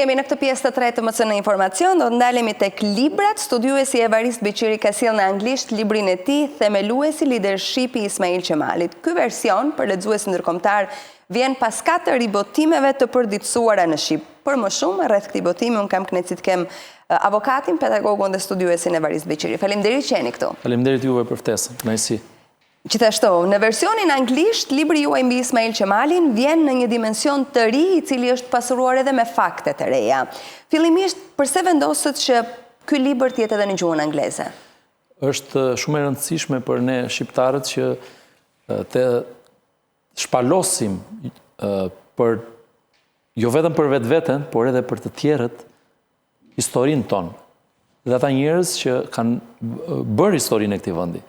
Kemi në këtë pjesë të tretë të MCN Informacion, do të ndalemi tek librat. Studiuesi Evarist Beqiri ka sjellë në anglisht librin e tij Themeluesi Leadershipi i Ismail Qemalit. Ky version për lexuesin ndërkombëtar vjen pas 4 ribotimeve të përditësuara në Shqip. Për më shumë rreth këtij botimi un kam kënaqësi të kem avokatin, pedagogun dhe studiuesin Evarist Beqiri. Faleminderit që jeni këtu. Faleminderit juve për ftesën. Kënaqësi. Gjithashtu, në versionin anglisht, libri juaj mbi Ismail Qemalin vjen në një dimension të ri, i cili është pasuruar edhe me fakte të reja. Fillimisht, pse vendosët që ky libër të jetë edhe në gjuhën angleze? Është shumë e rëndësishme për ne shqiptarët që të shpalosim për jo vetëm për vetveten, por edhe për të tjerët historinë tonë. Dhe ata njerëz që kanë bërë historinë e këtij vendi.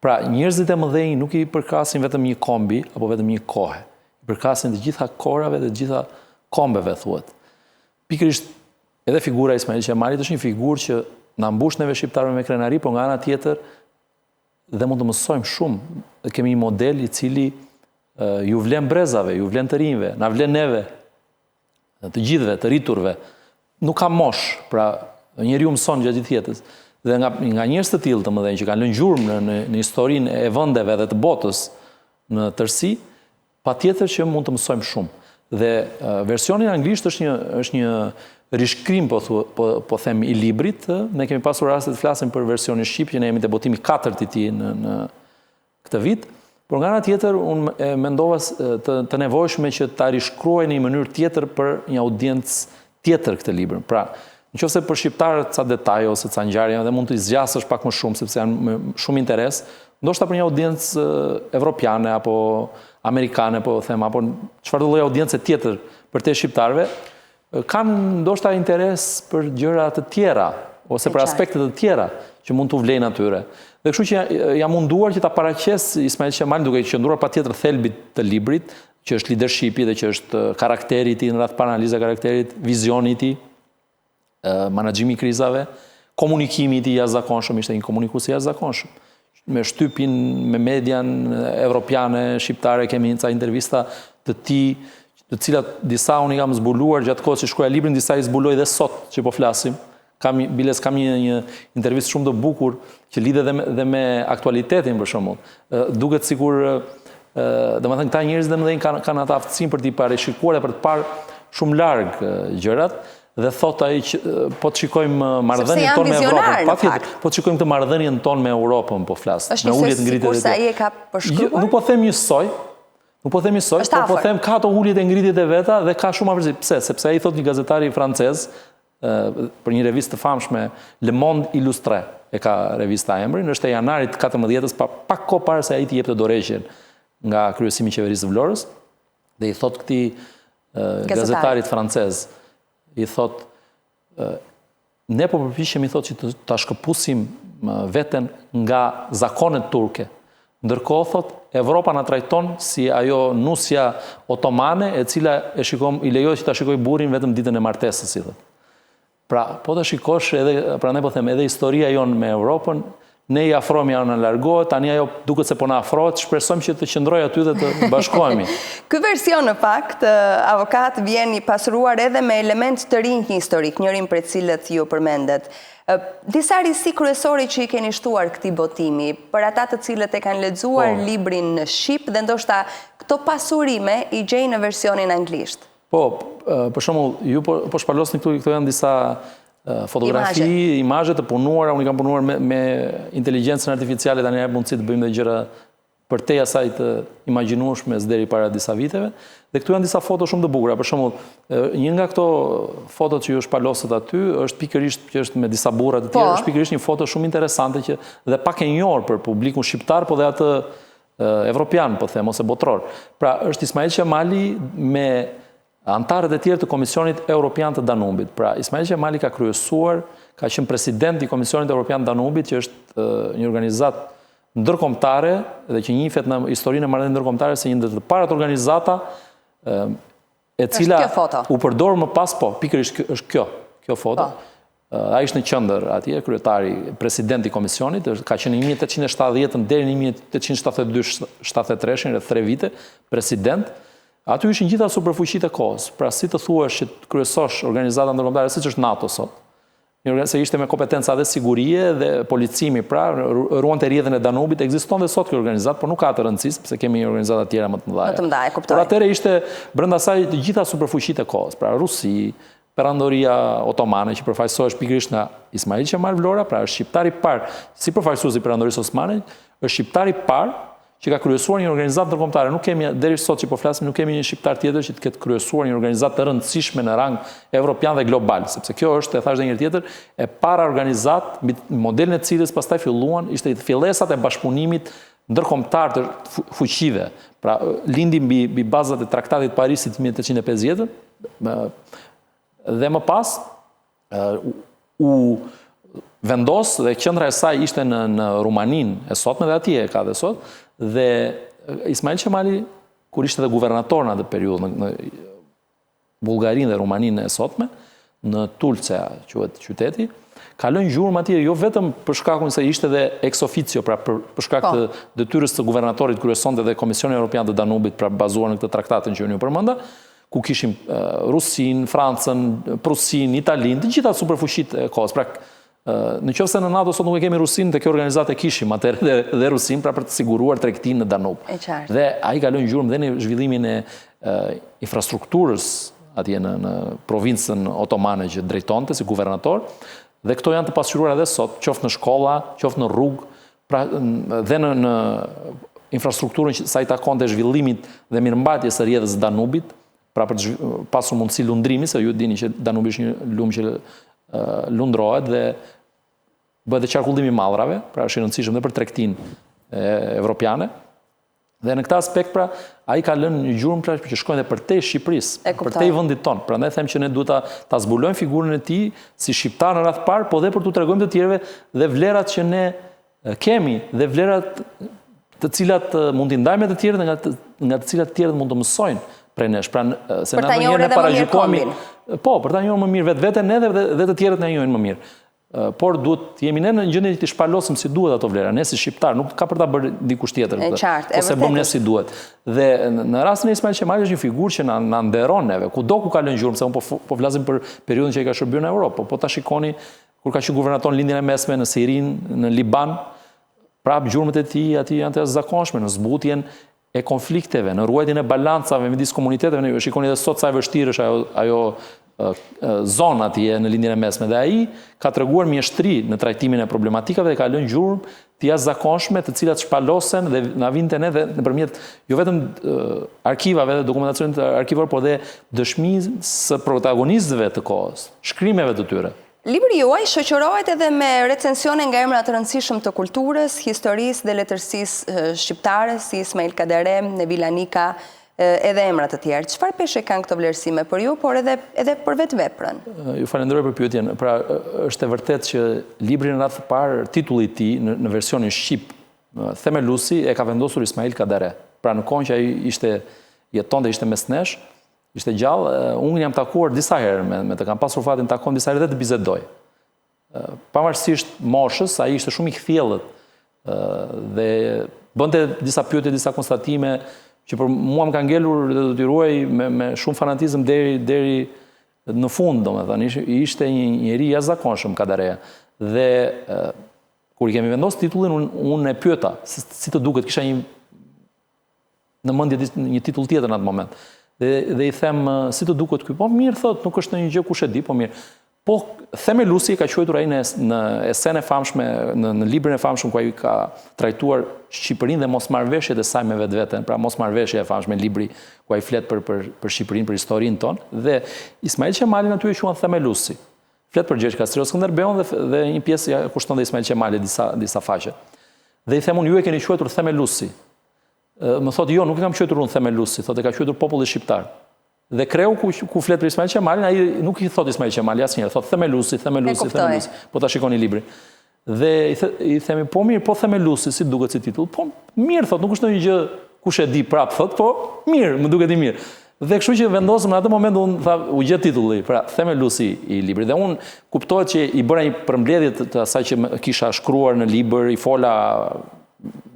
Pra, njerëzit e mëdhenj nuk i përkasin vetëm një kombi, apo vetëm një kohë. I përkasin të gjitha korave dhe të gjitha kombeve, thuhet. Pikërisht, edhe figura e Ismail Qemalit është një figurë që na mbush neve shqiptarëve me krenari, por nga ana tjetër dhe mund të mësojmë shumë. Kemi një model i cili ju vlen brezave, ju vlen të rinjve, na vlen neve, të gjithëve, të rriturve. Nuk ka mosh, pra njeriu mëson gjatë gjithë jetës. Dhe nga njerëz të tillë të mëdhenj që kanë lënë gjurmë në historinë e vendeve dhe të botës në tërësi, patjetër që mund të mësojmë shumë. Dhe versioni anglisht është një rishkrim, po them, i librit. Ne kemi pasur raste të flasim për versionin shqip, që ne jemi te botimi 4 i tij në këtë vit. Por nga ana tjetër, unë mendova të nevojshme që ta rishkruaj në një mënyrë tjetër për një audiencë tjetër këtë libër. Pra, nëse për shqiptarët ca detaje ose ca ngjarje dhe mund të zgjasësh pak më shumë sepse janë me shumë interes, ndoshta për një audiencë evropiane apo amerikane, po them, apo çfarëdo lloj audiencë tjetër për te shqiptarëve, kanë ndoshta interes për gjëra të tjera ose për aspekte të tjera që mund t'u vlejnë atyre. Dhe kështu që jam munduar që ta paraqes Ismail Qemalin duke qëndruar patjetër thelbit të librit, që është leadershipi dhe që është karakteri i tij, në radhë para analiza karakterit, vizioni i tij, menaxhimi i krizave, komunikimi i tij jashtëzakonshëm, ishte një komunikues i jashtëzakonshëm. Me shtypin me median evropiane, shqiptare, kemi ca intervista të tij, të cilat disa unë i kam zbuluar gjatë kohës që shkruaja librin, disa i zbuloj dhe sot që po flasim. Kam një intervistë shumë të bukur që lidhet dhe me aktualitetin për shembull. Duket sikur, domethënë këta njerëz dhe mëdhenj kanë atë aftësinë për t'i parashikuar dhe për të parë shumë larg gjërat. Dhe thot ai që po të shikojmë marrëdhënien tonë me Europën, patjetër, po të shikojmë këtë marrëdhënien tonë me Europën, po flas. Me uljet ngritjet. Kurse ai e ka përshkruar? Nuk po them njësoj. Nuk po them njësoj, por po them ka ato uljet e ngritjet e veta dhe ka shumë afërsi. Pse? Sepse ai thot një gazetari francez për një revistë të famshme, Le Monde Illustré, e ka revista emrin, është e janarit 14-s, pak kohë para se ai t'i jepte dorëheqjen nga kryesimi i qeverisë së Vlorës, dhe i thot këtij gazetarit francez, i thot, ne po përpiqemi thot që ta shkëpusim veten nga zakonet turke. Ndërkohë thot, Evropa na trajton si ajo nusja otomane, e cila i lejohet që ta shikoj burrin vetëm ditën e martesës, si thot. Pra, po të shikosh edhe, pra ne po them, edhe historia jonë me Europën, ne i afrohemi, ajo na largohet, tani ajo duket se po na afrohet, shpresojmë që të qëndrojë aty dhe të bashkohemi. Ky version në fakt, avokat, vjen i pasuruar edhe me element të rinj historik, njërin prej cilët ju përmendet. Disa risi kryesore që i keni shtuar këtij botimi, për ata të cilët e kanë lexuar librin në shqip dhe ndoshta këto pasurime i gjejnë në versionin anglisht. Po, për shembull, ju po shpalosni këtu janë disa fotografi, imazhe të punuara, unë i kam punuar me inteligjencën artificiale, tani jap mundësi të bëjmë dhe gjëra përtej asaj të imagjinueshme deri para disa viteve. Dhe këtu janë disa foto shumë të bukura. Për shembull, një nga këto fotot që ju shpalosët aty është pikërisht që është me disa burra të tjerë, është pikërisht një foto shumë interesante që dhe pak e njohur për publikun shqiptar, po dhe atë evropian, po them, ose botror. Pra, është Ismail Qemali me antarët e tjerë të Komisionit Evropian të Danubit. Pra, Ismail Qemali ka kryesuar, ka qenë president i Komisionit Evropian të Danubit, që është një organizatë ndërkombëtare dhe që njihet në historinë e marrëdhënieve ndërkombëtare si një ndër të parat organizata e cila u përdor më pas, po, pikërisht është kjo foto. Ai ishte në qendër atje, kryetari, presidenti i komisionit, ka qenë në 1870 deri në 1872-73, rreth 3 vite, president. Aty ishin gjitha superfuqitë e kohës. Pra si të thuash që të kryesosh organizata ndërkombëtare, siç është NATO sot. Se ishte me kompetenca dhe sigurie dhe policimi, pra ruante rrjedhën e Danubit, ekziston dhe sot kjo organizat, por nuk ka të rëndësisë, sepse kemi organizata tjera më të mëdha. Më të mëdha, e kuptoj. Por atëherë ishte brenda saj të gjitha superfuqitë e kohës, pra Rusi, Perandoria Otomane, që përfaqësohesh pikërisht nga Ismail Qemal Vlora, pra është shqiptari i parë, si përfaqësues i Perandorisë Osmane, është shqiptari i parë që ka kryesuar një organizatë ndërkombëtare. Nuk kemi, deri sot që po flasim, nuk kemi një shqiptar tjetër që të ketë kryesuar një organizatë të rëndësishme në rang evropian dhe global, sepse kjo është, e thash edhe një herë tjetër, e para organizatë, modelin e cilës pastaj filluan, ishte fillesat e bashkëpunimit ndërkombëtar të fuqive. Pra lindi mbi bazat e Traktatit Parisit 1850 dhe më pas u vendos dhe qendra e saj ishte në Rumaninë e sotme dhe atje e ka dhe sot, dhe Ismail Qemali, kur ishte dhe guvernator në atë periudhë në Bullgarinë dhe Rumaninë e sotme, në Tulcea quhet qyteti, ka lënë gjurmë atje jo vetëm për shkakun se ishte dhe ex officio, pra për shkak të detyrës së guvernatorit kryesonte dhe Komisioni Evropian të Danubit, pra bazuar në këtë traktatin që unë ju përmenda, ku kishim Rusin, Francën, Prusin, Italin, të gjitha superfuqitë e kohës. Pra, në qoftë se në NATO sot nuk e kemi Rusin, dhe kjo organizatë e kishim atëherë dhe Rusin, pra për të siguruar tregtinë në Danub. Dhe ai ka lënë gjurmë dhe në zhvillimin e infrastrukturës atje në provincën otomane që drejtonte si guvernator, dhe këto janë të pasqyruara edhe sot, qoftë në shkolla, qoftë në rrugë, pra dhe në infrastrukturën që sa i takonte zhvillimit dhe mirëmbajtjes së rrjedhës së Danubit, pra për të pasur mundësi lundrimi, se ju dini që Danubi është një lumë që lundrohet dhe bëhet dhe qarkullimi mallrave, pra është i rëndësishëm dhe për tregtinë evropiane. Dhe në këtë aspekt, pra, ai ka lënë një gjurmë pra që shkojnë dhe përtej Shqipërisë, përtej vendit tonë. Prandaj them që ne duhet ta zbulojmë figurën e tij si shqiptar në radh parë, po dhe për t'u tregojmë të tjerëve dhe vlerat që ne kemi dhe vlerat të cilat mund t'i ndajmë të tjerët dhe nga të cilat të tjerët mund të mësojnë prej nesh. Pra, se na ndonjëherë ne paragjykohemi. Po, për ta njohur më mirë vetveten ne dhe të tjerët na njohin më mirë. Por duhet jemi ne në gjendje që të shpalosim si duhet ato vlera. Ne si shqiptar nuk ka për ta bërë dikush tjetër këtë. Ose bëjmë ne si duhet. Dhe në rastin e Ismail Qemali është një figurë që na nderon neve. Kudo ku ka lënë gjurmë, se unë po flasim për periudhën që ai ka shërbyer në Europë, po ta shikoni kur ka qenë guvernator në lindjen e mesme në Sirinë, në Liban, prap gjurmët e tij aty janë të jashtëzakonshme në zbutjen e konflikteve, në ruajtjen e balancave midis komuniteteve. Ne shikoni edhe sot sa e vështirë është ajo zonë atje në lindjen e mesme, dhe ai ka treguar mjeshtri në trajtimin e problematikave dhe ka lënë gjurmë të jashtëzakonshme, të cilat shpalosen dhe na vinte ne dhe nëpërmjet jo vetëm arkivave dhe dokumentacionit arkivor, por dhe dëshmisë së protagonistëve të kohës, shkrimeve të tyre. Libri juaj shoqërohet edhe me recensione nga emra të rëndësishëm të kulturës, historisë dhe letërsisë shqiptare, si Ismail Kadare, Nevil Anika, edhe emra të tjerë. Çfarë peshe kanë këto vlerësime për ju, por edhe për vetë veprën? Ju falenderoj për pyetjen. Pra, është e vërtetë që libri në radhë të parë, titulli i tij në versionin shqip, themeluesi e ka vendosur Ismail Kadare. Pra, në kohën që ai jetonte ishte mesnesh, ishte gjallë, unë jam takuar disa herë me të, kam pasur fatin të takon disa herë dhe të bisedoj. Pavarësisht moshës, ai ishte shumë i kthjellët dhe bënte disa pyetje, disa konstatime që për mua më ka ngelur dhe do t'i ruaj me shumë fanatizëm deri në fund, domethënë. Ishte një njeri i jashtëzakonshëm Kadareja. Dhe kur i kemi vendosur titullin, unë e pyeta si të duket, kisha në mendje një titull tjetër në atë moment. Dhe i them, si të duket ky? Po mirë, thot, nuk është ndonjë gjë kush e di, po mirë. Po themeluesi ka quajtur ai në esenë e famshme, në librin e famshëm ku ai ka trajtuar Shqipërinë dhe mosmarrveshjet e saj me vetveten, pra mosmarrveshja e famshme, libri ku ai flet për Shqipërinë, për historinë tonë, dhe Ismail Qemali aty e quajnë themeluesi. Flet për Gjergj Kastriot Skënderbeun dhe një pjesë ja kushton dhe Ismail Qemali disa faqe. Dhe i them unë, ju e keni quajtur themeluesi. Më thotë, jo, nuk e kam quajtur unë themeluesi, thotë e ka quajtur populli shqiptar. Dhe kreu ku flet për Ismail Qemalin, ai nuk i thot Ismail Qemali asnjëherë, thot themeluesi, po ta shikoni librin. Dhe i themi, po mirë, po themeluesi, si duket si titull? Po mirë, thot, nuk është ndonjë gjë kush e di prap, thot, po mirë, më duket i mirë. Dhe kështu që vendosëm në atë moment, unë tha, u gjet titulli, pra themeluesi i librit. Dhe unë kuptohet që i bëra një përmbledhje të asaj që kisha shkruar në libër, i fola,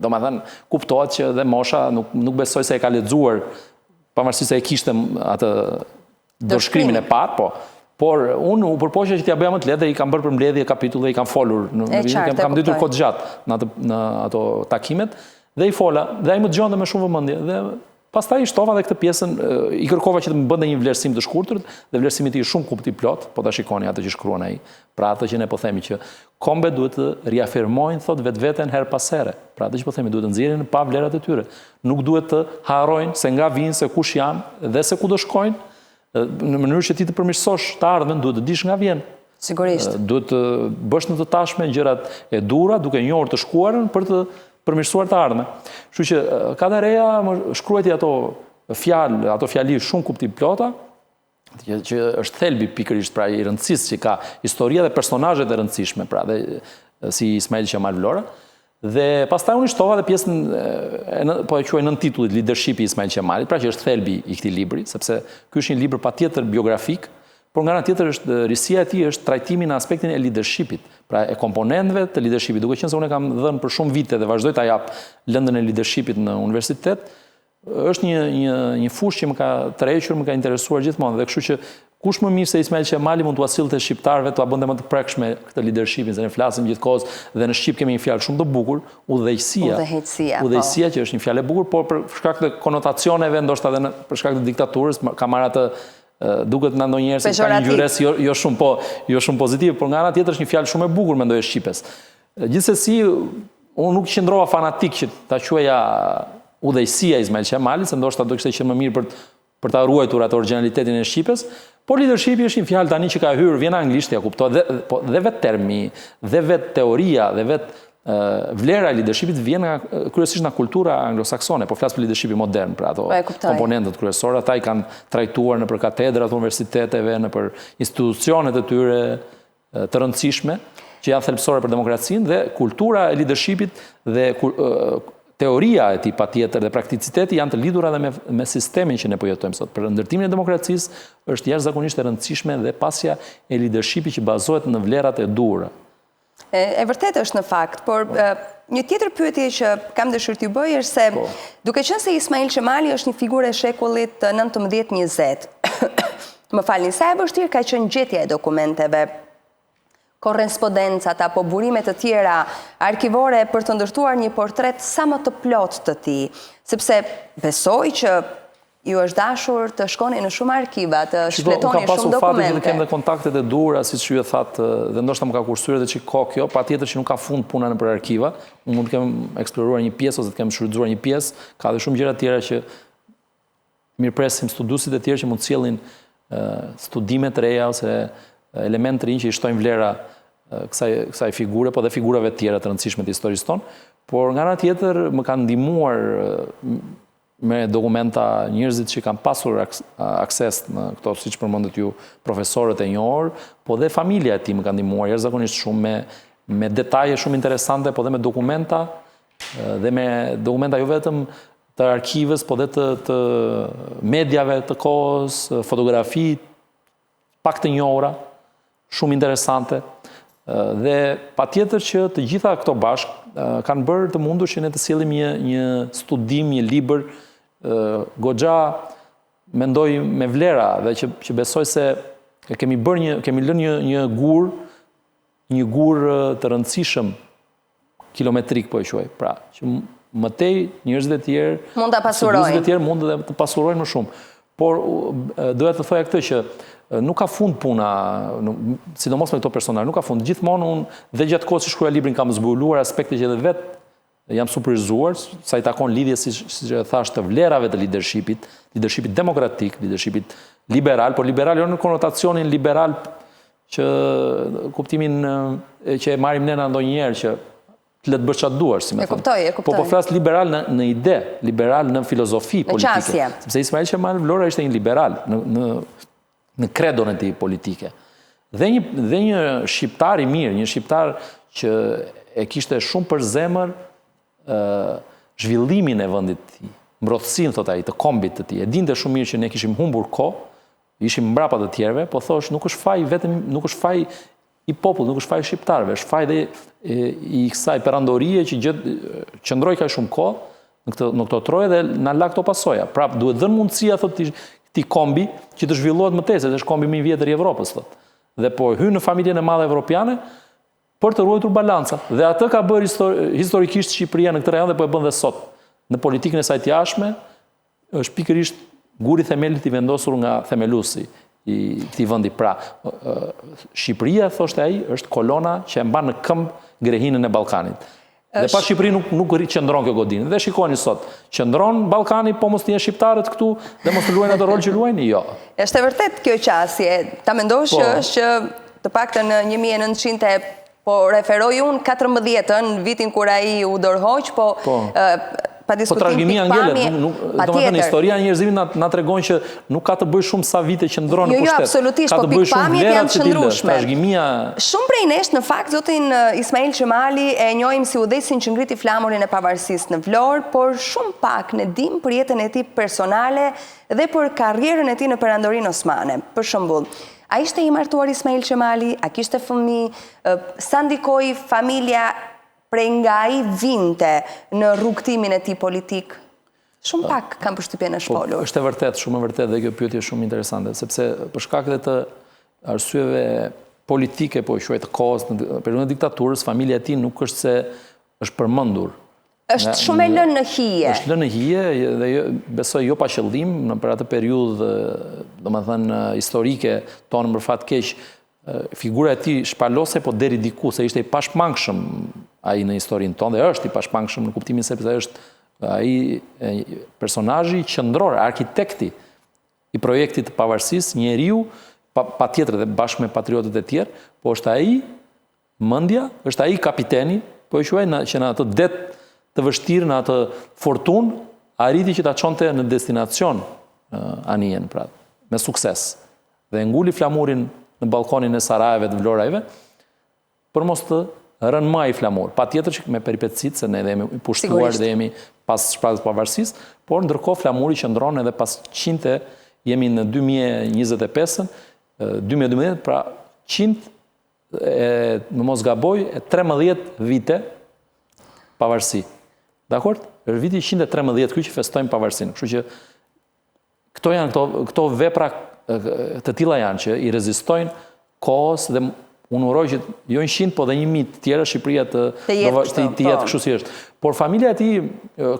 domethënë kuptohet që dhe mosha nuk besoj se e ka lexuar pavarësisht se e kishte atë dorëshkrimin e parë, po. Por unë u përpoqja që t'ja bëja më të lehtë dhe i kam bërë përmbledhje kapitullave, i kam folur, kam ditur kohë gjatë në ato takimet dhe i fola, dhe ai më dëgjonte me shumë vëmendje dhe pastaj i shtova dhe këtë pjesën, i kërkova që të më bënte një vlerësim të shkurtër dhe vlerësimi i tij shumë kupti plot, po ta shikoni atë që shkruan ai. Pra atë që ne po themi që kombet duhet të riafirmojnë thot vetveten her pas here. Pra atë që po themi duhet të nxjerrin pa vlerat e tyre. Nuk duhet të harrojnë se nga vinë, se kush janë dhe se ku do shkojnë. Në mënyrë që ti të përmirësosh të ardhmen, duhet të dish nga vjen. Sigurisht. Duhet të bësh në të tashme gjërat e dura, duke njohur të shkuarën për të përmirësuar të ardhmen. Kështu që ka dhe reja shkruajti ato fjali shumë kuptim plota, që është thelbi pikërisht pra i rëndësisë që ka historia dhe personazhet e rëndësishme, pra dhe si Ismail Qemal Vlora. Dhe pastaj unë shtova dhe pjesën, po e quaj nën titullit Leadership i Ismail Qemalit, pra që është thelbi i këtij libri, sepse ky është një libër patjetër biografik, por nga ana tjetër është risia e tij është trajtimi në aspektin e leadershipit, pra e komponentëve të leadershipit. Duke qenë se unë kam dhënë për shumë vite dhe vazhdoj ta jap lëndën e leadershipit në universitet, është një fushë që më ka tërhequr, më ka interesuar gjithmonë dhe kështu që kush më mirë se Ismail Qemali mund t'ua sillte shqiptarëve t'ua bënte më të prekshme këtë leadershipin, se ne flasim gjithkohës dhe në shqip kemi një fjalë shumë të bukur, udhëheqësia. Udhëheqësia që është një fjalë e bukur, por për shkak të konotacioneve, ndoshta edhe për shkak të diktaturës, ka marrë atë duket na ndonjëherë se ka një ngjyrës jo shumë pozitive, por nga ana tjetër është një fjalë shumë e bukur mendoj e shqipes. Gjithsesi, unë nuk qëndrova fanatik që ta quaja udhëheqësia Ismail Qemalit, se ndoshta do kishte qenë më mirë për ta ruajtur atë origjinalitetin e shqipes. Por leadershipi është një fjalë tani që ka hyrë, vjen anglisht, ja kuptoj, dhe vetë termi, dhe vetë teoria, dhe vetë vlera e leadershipit vjen kryesisht nga kultura anglosaksone, po flas për leadershipi modern, pra ato komponentët kryesorë, ata i kanë trajtuar në për katedrat universiteteve, në për institucionet e tyre të rëndësishme, që janë thelbësore për demokracinë, dhe kultura e leadershipit dhe teoria e tij patjetër dhe prakticiteti janë të lidhura edhe me sistemin që ne po jetojmë sot. Për ndërtimin e demokracisë është jashtëzakonisht e rëndësishme dhe pasja e leadershipit që bazohet në vlerat e duhura. E vërtet është në fakt, por një tjetër pyetje që kam dëshirë t'ju bëj është se duke qenë se Ismail Qemali është një figurë e shekullit 19-20, më falni, sa e vështirë ka qenë gjetja e dokumenteve, korrespondencat apo burimet të tjera arkivore për të ndërtuar një portret sa më të plot të tij, sepse besoj që ju është dashur të shkoni në shumë arkiva, të shpletoni shumë dokumente. Ka pasur fatin që kem dhe kontaktet e duhura, siç ju e thatë, dhe ndoshta më ka kursyer edhe çiko kjo, patjetër që nuk ka fund puna nëpër arkiva. Unë mund të kem eksploruar një pjesë ose të kem shfrytzuar një pjesë, ka edhe shumë gjëra tjera që mirëpresim studiuesit e tjerë që mund të sjellin studime të reja ose elementë të rinj që i shtojnë vlera kësaj figure, po dhe figurave të tjera të rëndësishme të historisë tonë, por nga ana tjetër më kanë ndihmuar me dokumenta njerëzit që kanë pasur akses në këto, siç përmendët ju, profesorët e njohur, po dhe familja e tij më kanë ndihmuar jashtëzakonisht shumë me detaje shumë interesante, po dhe me dokumenta jo vetëm të arkivës, po dhe të mediave të kohës, fotografi pak të njohura, shumë interesante. Dhe patjetër që të gjitha këto bashkë kanë bërë të mundur që ne të sjellim një studim, një libër goxha mendoj me vlera dhe që besoj se kemi lënë një gur të rëndësishëm kilometrik, po e quaj. Pra, që mëtej njerëzit e tjerë mund të pasurojnë më shumë. Por doja të thoja këtë që nuk ka fund puna, sidomos me këto personazhe, nuk ka fund. Gjithmonë unë dhe gjatë kohës që shkruaj librin kam zbuluar aspekte që edhe vetë jam surprizuar, sa i takon lidhje, siç e thash, të vlerave të leadershipit demokratik, leadershipit liberal, por liberal jo në konotacionin liberal që kuptimin që e marrim ne ndonjëherë që të letë bësh çfarë duash, si më thënë. Po flas liberal në ide, liberal në filozofi politike. Sepse Ismail Qemal Vlora ishte një liberal në kredon e tij politike. Dhe një shqiptar i mirë, një shqiptar që e kishte shumë për zemër zhvillimin e vendit të tij, mbrojtësinë, thot ai, të kombit të tij. E dinte shumë mirë që ne kishim humbur kohë, ishim mbrapa të tjerëve, po thosh nuk është faj i popullit, nuk është faj shqiptarëve, është faj dhe i kësaj perandorie që qëndroi kaq shumë kohë në këto troje dhe na la këto pasoja. Prap, duhet dhënë mundësia, thot, ti kombi që të zhvillohet më tezë, dhe është kombi më i vjetër i Evropës, thot. Dhe po hynë në familjen e madhe evropiane për të ruajtur balanca. Dhe atë ka bërë historikisht Shqipëria në këtë rajon dhe po e bën dhe sot. Në politikën e saj të jashtme është pikërisht guri themelit i vendosur nga themeluesi i këtij vendi. Pra, Shqipëria, thoshte ai, është kolona që e mban në këmbë grehinën e Ballkanit. Dhe pa Shqipëri nuk qëndron kjo godinë. Dhe shikoni sot, qëndron Ballkani, po mos të jenë shqiptarët këtu dhe mos të luajnë atë rol që luajnë, jo. Është e vërtet kjo qasje. Ta mendosh që të paktën në 1900 po referoj unë 14-ën, vitin kur ai u dorëhoq, po pa diskutim pikpamje, domethënë historia e njerëzimit na tregon që nuk ka të bëjë shumë sa vite që ndron në pushtet. Jo, absolutisht, po pikpamjet janë të qëndrueshme. Shumë prej nesh, në fakt, zotin Ismail Qemali e njohim si udhëheqësin që ngriti flamurin e pavarësisë në Vlorë, por shumë pak ne dim për jetën e tij personale dhe për karrierën e tij në Perandorinë Osmane. Për shembull, a ishte i martuar Ismail Qemali, a kishte fëmijë, sa ndikoi familja prej nga ai vinte në rrugtimin e tij politik? Shumë pak kam përshtypjen e shpolur. Është e vërtet, shumë e vërtet, dhe kjo pyetje është shumë interesante, sepse për shkak të arsyeve politike, po quhet të kohës, në periudhën e diktaturës, familja e tij nuk është se është përmendur. Është shumë e lënë në hije. Është lënë në hije dhe besoj jo pa qëllim, në për atë periudhë, domethënë historike tonë për fat keq, figura e tij shpalose, po deri diku se ishte i pashmangshëm ai në historinë tonë, dhe është i pashmangshëm në kuptimin sepse është ai personazhi qendror, arkitekti i projektit të pavarësisë, njeriu patjetër dhe bashkë me patriotët e tjerë, po është ai mendja, është ai kapiteni, po e quaj që në atë det të vështirë, në atë fortunë, arriti që ta çonte në destinacion anijen, pra, me sukses. Dhe nguli flamurin në balkonin e Sarajeve të Vlorajve, për mos të rënë më ai flamur. Patjetër që me peripecitë, se ne jemi pushtuar dhe jemi pas shpalljes pavarësisë, por ndërkohë flamuri qëndron edhe pas 100, jemi në 2025-ën, 2012, pra 100, në mos gaboj, 13 vite pavarësi. Dakor? Është viti 113 ky që festojmë pavarësinë. Kështu që këto vepra të tilla janë që i rezistojnë kohës dhe unë uroj që jo 100, po dhe 1000 tjera Shqipëria të jetë kështu si është. Por familja e tij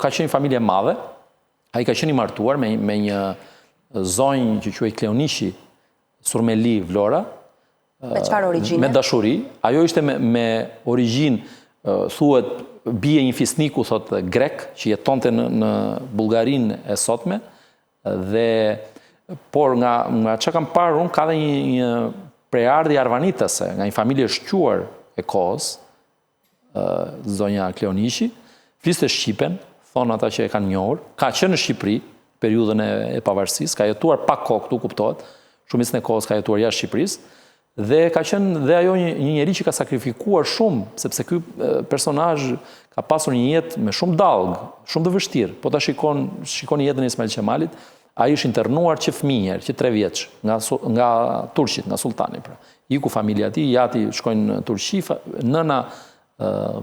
ka qenë familje e madhe, ai ka qenë i martuar me një zonjë që quhej Kleonishi, Surmeli, Vlora. Me çfarë origjine? Me dashuri. Ajo ishte me origjinë, thuhet, bie një fisniku, thot, grek, që jetonte në Bullgarinë e sotme, por nga që kam parë unë, ka dhe një prejardhje arvanitase, nga një familje shquar e kohës, zonja Kleonishi, fliste shqipen, thonë ata që e kanë njohur, ka qenë në Shqipëri, periudhën e pavarësisë, ka jetuar pak kohë këtu, kuptohet, shumicën e kohës ka jetuar jashtë Shqipërisë, dhe ka qenë dhe ajo një njeri që ka sakrifikuar shumë, sepse ky personazh ka pasur një jetë me shumë dallg, shumë të vështirë. Po ta shikoni jetën e Ismail Qemalit, ai është internuar që fëmijë, që 3 vjeç, nga turqit, nga sultani. Pra. Iku familja e tij, jati shkojnë në Turqi, nëna,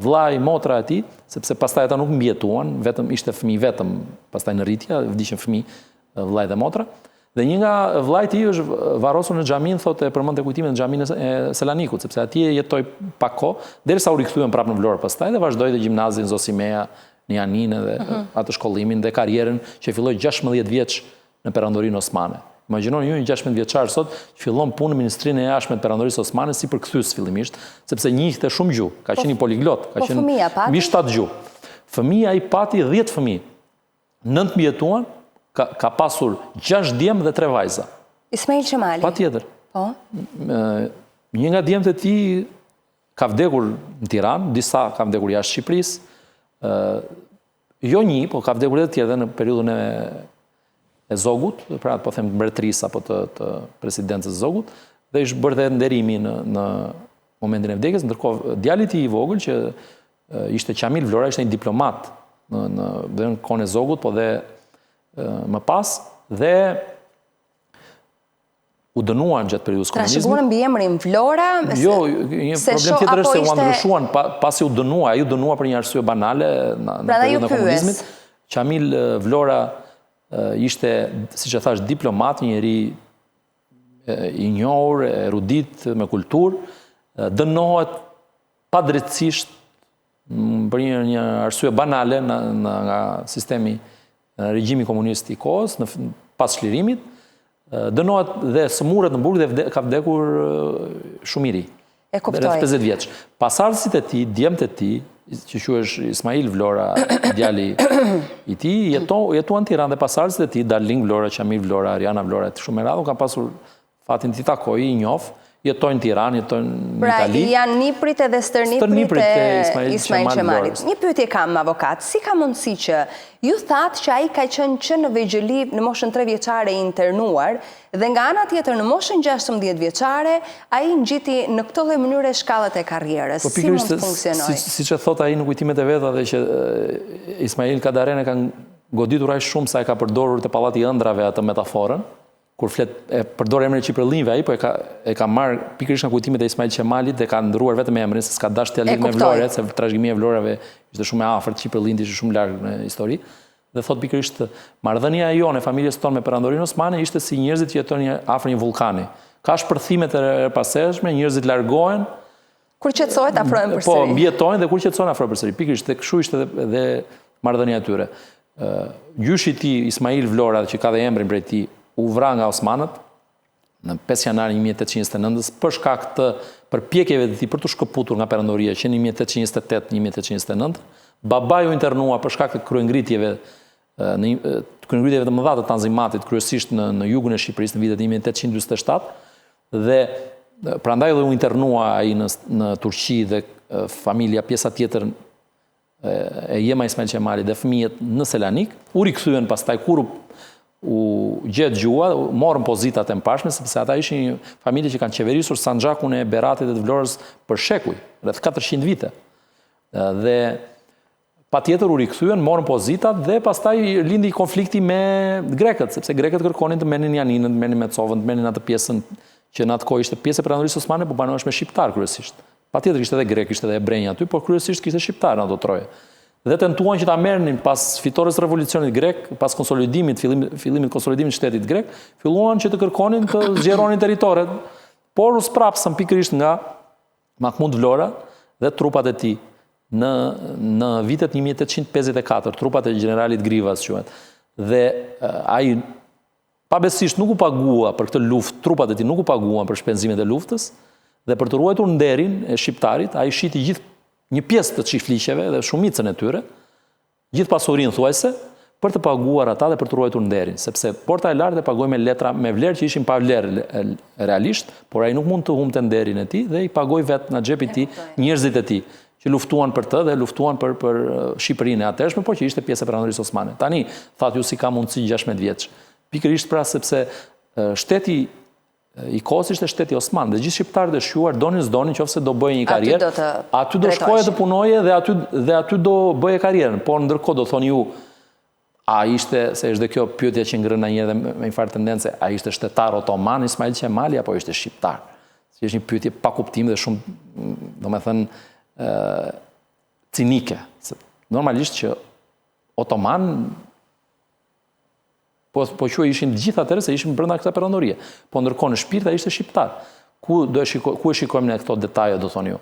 vllai, motra e tij, sepse pastaj ata nuk mbijetuan, vetëm ishte fëmijë vetëm, pastaj në rritje, vdiqën fëmijë, vllai dhe motra. Dhe një nga vllai i tij është varrosur në xhamin, thotë, përmendte kujtimin në xhamin e Selanikut, sepse atje jetoi pak kohë, derisa u rikthyen prapë në Vlorë pastaj dhe vazhdoi dhe gjimnazin Zosimeja në Janinë dhe atë shkollimin dhe karrierën që filloi 16 vjeç në Perandorinë Osmane. Imagjinoni ju një 16 vjeçar sot që fillon punë në Ministrinë e Jashtme të Perandorisë Osmane si përkthyes fillimisht, sepse njihte shumë gjuhë, ka qenë një poliglot, ka qenë mbi 7 gjuhë. Fëmia i pati 10 fëmijë. 9 mbijetuan, ka pasur 6 djemë dhe 3 vajza. Ismail Qemali? Patjetër. Po? Një nga djemët e tij ka vdekur në Tiranë, disa ka vdekur jashtë Shqipërisë. Jo një, po ka vdekur edhe tjetër në periudhën e Zogut, pra po them mbretërisë apo të presidencës Zogut, dhe ishte bërë dhe nderimi në momentin e vdekjes, ndërkohë djali i tij i vogël që ishte Qamil Vlora, ishte një diplomat në kohën e Zogut, po dhe më pas, dhe u dënuan gjatë periudhës komunizmit. Trashëguan mbi emrin Vlora? Jo, një problem tjetër është se u ndryshuan pasi u dënua, ai u dënua për një arsye banale në periudhën e komunizmit, Qamil Vlora ishte, siç e thash, diplomat, një njeri i njohur, erudit, me kulturë, dënohet padrejtësisht për një arsye banale nga sistemi, regjimi komunist i kohës, pas çlirimit, dënohet dhe sëmurët në burg dhe ka vdekur shumë i ri. E kuptoj. 50 vjeç. Pasardhësit e tij, djemtë e tij, që quhesh Ismail Vlora, djali i tij, jetuan në Tiranë dhe pasardhësit e tij, Darling Vlora, Qamil Vlora, Ariana Vlora, shumë radhë, kanë pasur fatin t'i takoj, i njoh, jetojnë në Tiranë, jetojnë në Itali. Pra, janë niprit edhe stërniprit e Ismail Qemalit. Një pyetje kam, avokat, si ka mundësi që ju thatë që ai ka qenë që në vegjëli në moshën 3 vjeçare internuar, dhe nga ana tjetër në moshën 16 vjeçare, ai ngjiti në këtë lloj mënyre shkallët e karrierës. Si mund të funksionojë? Siç e thot ai në kujtimet e veta dhe që Ismail Kadaren e ka goditur aq shumë sa e ka përdorur te pallati i ëndrave atë metaforën, kur e përdor emrin e Qiprëllinjve ai, po e ka marrë pikërisht nga kujtimet e Ismail Qemalit dhe ka ndruar vetëm emrin, se s'ka dashur t'ia lidhë me Vlorën, se trashëgimia e Vlorave ishte shumë e afërt, Qiprëllinjt ishte shumë larg në histori. Dhe thot pikërisht marrëdhënia jonë e familjes tonë me Perandorinë Osmane ishte si njerëzit që jetojnë afër një vulkani. Ka shpërthime të paserdhshme, njerëzit largohen, kur qetësohet afrohen përsëri. Po, mbijetojnë dhe kur qetësohen afrohen përsëri. Pikërisht tek kështu ishte edhe marrëdhënia e tyre. Gjyshi i tij Ismail Vlora, që ka dhe emrin prej tij, u vra nga Osmanët në 5 janar 1829 për shkak të përpjekjeve të tij për të shkëputur nga Perandoria që në 1828-1829. Babai u internua për shkak të kryengritjeve të mëdha të Tanzimatit, kryesisht në jugun e Shqipërisë në vitet 1847 dhe prandaj u internua ai në Turqi dhe familja, pjesa tjetër e Jema Ismail Qemalit dhe fëmijët në Selanik, u rikthyen pastaj kur u gjetë gjua, morën pozitat e mparshme, sepse ata ishin një familje që kanë qeverisur Sanxhakun e Beratit dhe të Vlorës për shekuj, rreth 400 vite. Dhe patjetër u rikthyen, morën pozitat dhe pastaj lindi konflikti me grekët, sepse grekët kërkonin të merrnin Janinën, të merrnin Mecovën, të merrnin atë pjesën që në atë kohë ishte pjesë e Perandorisë Osmane, por banohesh me shqiptar kryesisht. Patjetër ishte edhe grek, ishte edhe ebrej aty, por kryesisht kishte shqiptar në ato troje. Dhe tentuan që ta merrnin pas fitores revolucionit grek, pas konsolidimit, fillimit konsolidimit shtetit grek, filluan që të kërkonin të zgjeronin territoret, por u sprapsën pikërisht nga Mahmud Vlora dhe trupat e tij në vitet 1854, trupat e generalit Grivas quhet. Dhe ai pabesisht nuk u pagua për këtë luftë, trupat e tij nuk u paguan për shpenzimet e luftës, dhe për të ruajtur nderin e shqiptarit, ai shiti gjithë një pjesë të çifliqeve dhe shumicën e tyre, gjithë pasurinë thuajse, për të paguar ata dhe për të ruajtur nderin, sepse Porta e Lartë e pagoi me letra me vlerë që ishin pa vlerë realisht, por ai nuk mund të humbte nderin e tij dhe i pagoi vetë nga xhepi i tij njerëzit e tij që luftuan për të dhe luftuan për Shqipërinë e atërshme, por që ishte pjesë e Perandorisë Osmane. Tani, thatë ju si ka mundësi 16 vjeç. Pikërisht pra sepse shteti i kohës ishte shteti Osman dhe gjithë shqiptarët e shquar donin s'donin qofse do bëje një karrierë, aty do shkoje të punoje dhe aty do bëje karrierën, por ndërkohë do thoni ju, a ishte, se është dhe kjo pyetja që ngrënë ndonjëherë dhe me një farë tendence, a ishte shtetar otoman Ismail Qemali apo ishte shqiptar? Si është një pyetje pa kuptim dhe shumë, domethënë, cinike. Normalisht që otoman po që ishin gjithë atëre se ishin brenda këta perandorie. Po ndërkohë në shpirt ai ishte shqiptar. Ku e shikojmë ne këto detaje, do thoni ju?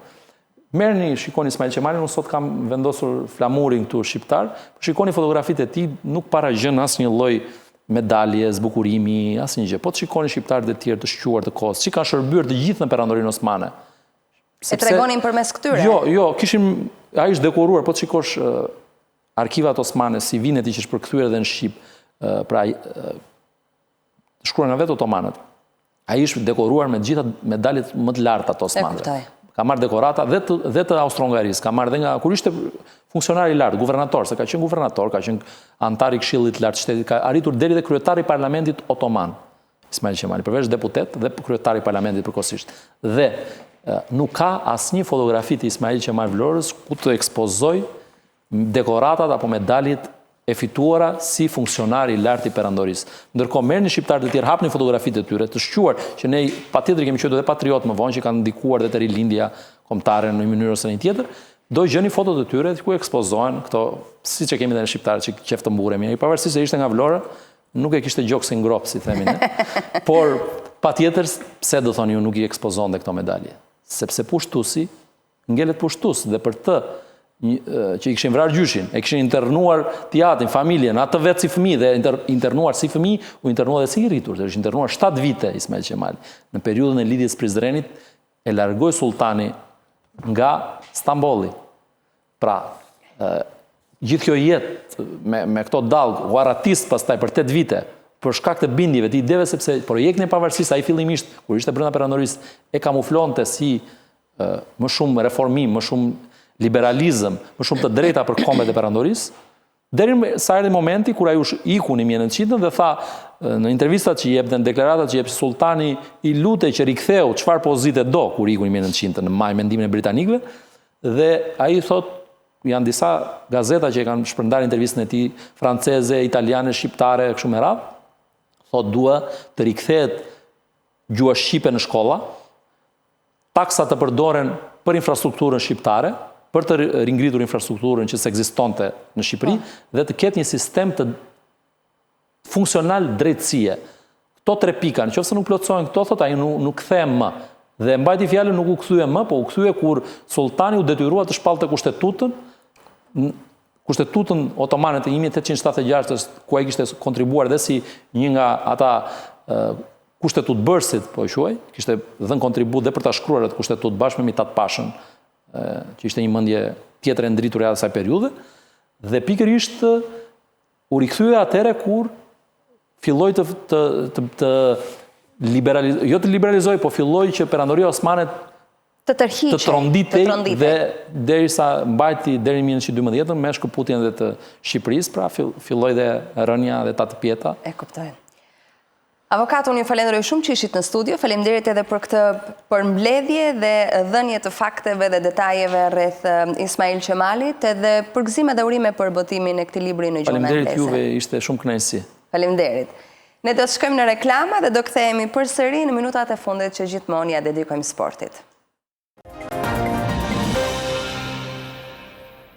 Merrni, shikoni Ismail Qemalin, unë sot kam vendosur flamurin këtu shqiptar, shikoni fotografitë e tij, nuk paragjën asnjë lloj medalje, zbukurimi, asnjë gjë. Po të shikoni shqiptarët e tjerë të shquar të kohës, që kanë shërbyer të gjithë në Perandorinë Osmane. E tregonin përmes këtyre? Jo, ai është dekoruar, po të shikosh arkivat osmane, si vinet i që është përkthyer edhe në Shqip, pra shkruar nga vetë otomanët. Ai është dekoruar me gjitha medaljet më të larta të osmanëve. Ka marrë dekorata dhe të Austro-Hungarisë, ka marrë dhe nga kur ishte funksionar i lartë, guvernator, se ka qenë guvernator, ka qenë antar i Këshillit të Lartë të Shtetit, ka arritur deri dhe kryetari i Parlamentit otoman, Ismail Qemali, përveç deputet dhe kryetari i Parlamentit përkohësisht. Dhe nuk ka asnjë fotografi të Ismail Qemal Vlorës ku të ekspozoj dekoratat apo medaljet e fituara si funksionar i lartë i Perandorisë. Ndërkohë merrni shqiptarët e tjerë, hapni fotografitë e tyre të shquar, që ne patjetër kemi qenë edhe patriot më vonë që kanë ndikuar dhe te rilindja kombëtare në një mënyrë ose në një tjetër, do gjeni fotot e tyre ku ekspozohen këto, si që kemi dhe në shqiptarë që qef të mburemi. Pavarësisht se ishte nga Vlora, nuk e kishte gjokë si ngrop, si themin. Por, pa tjetër, pse do thoni ju nuk i ekspozon dhe këto medalje? Sepse pushtusi, ngelet pushtus, dhe për të që i kishin vrarë gjyshin, e kishin internuar teatrin, familjen, atë vetë si fëmijë dhe internuar si fëmijë, u internuar dhe si i rritur, dhe është internuar 7 vite Ismail Qemali. Në periudhën e lidhjes Prizrenit, e largoi sultani nga Stambolli. Pra, gjithë kjo jetë me këto dallg u arratis pastaj për 8 vite, për shkak të bindjeve, të ideve, sepse projektin e pavarësisë ai fillimisht, kur ishte brenda perandorisë, e kamuflonte si më shumë reformim, më shumë liberalizëm, më shumë të drejta për kombet e perandorisë, deri sa erdhi momenti kur ai u iku në 1900 dhe tha në intervistat që jep dhe në deklaratat që jep sultani i lutej që riktheu çfarë pozite do kur iku në 1900 në maj mendimin e britanikëve, dhe ai thot, janë disa gazeta që e kanë shpërndar intervistën e tij, franceze, italiane, shqiptare, kështu me radhë, thot dua të rikthehet gjua shqipe në shkolla, taksa të përdoren për infrastrukturën shqiptare, për të ringritur infrastrukturën që s'ekzistonte në Shqipëri, dhe të ketë një sistem të funksional drejtësie. Këto 3 pika, nëse nuk plotësohen këto, thot ai nuk kthehem më. Dhe mbajti fjalën nuk u kthye më, po u kthye kur sultani u detyrua të shpallte kushtetutën otomane të 1876, ku ai kishte kontribuar dhe si një nga ata kushtetutbërësit, po e quaj, kishte dhënë kontribut dhe për ta shkruar atë kushtetut bashkë me Mitat Pashën, që ishte një mendje tjetër e ndritur e asaj periudhe, dhe pikërisht u rikthye atëre kur filloi të liberalizoj, jo të liberalizoj, po filloi që perandoria osmane të tronditej dhe derisa mbajti deri në 1912 me shkëputjen dhe të Shqipërisë, pra filloi dhe rënja dhe ta të pjeta. E kuptoj. Avokat, unë ju falenderoj shumë që ishit në studio, faleminderit edhe për këtë përmbledhje dhe dhënje të fakteve dhe detajeve rreth Ismail Qemalit, edhe përgëzime dhe urime për botimin e këtij libri në gjuhën angleze. Faleminderit juve, ishte shumë kënaqësi. Faleminderit. Ne do të shkojmë në reklama dhe do kthehemi përsëri në minutat e fundit që gjithmonë ja dedikojmë sportit.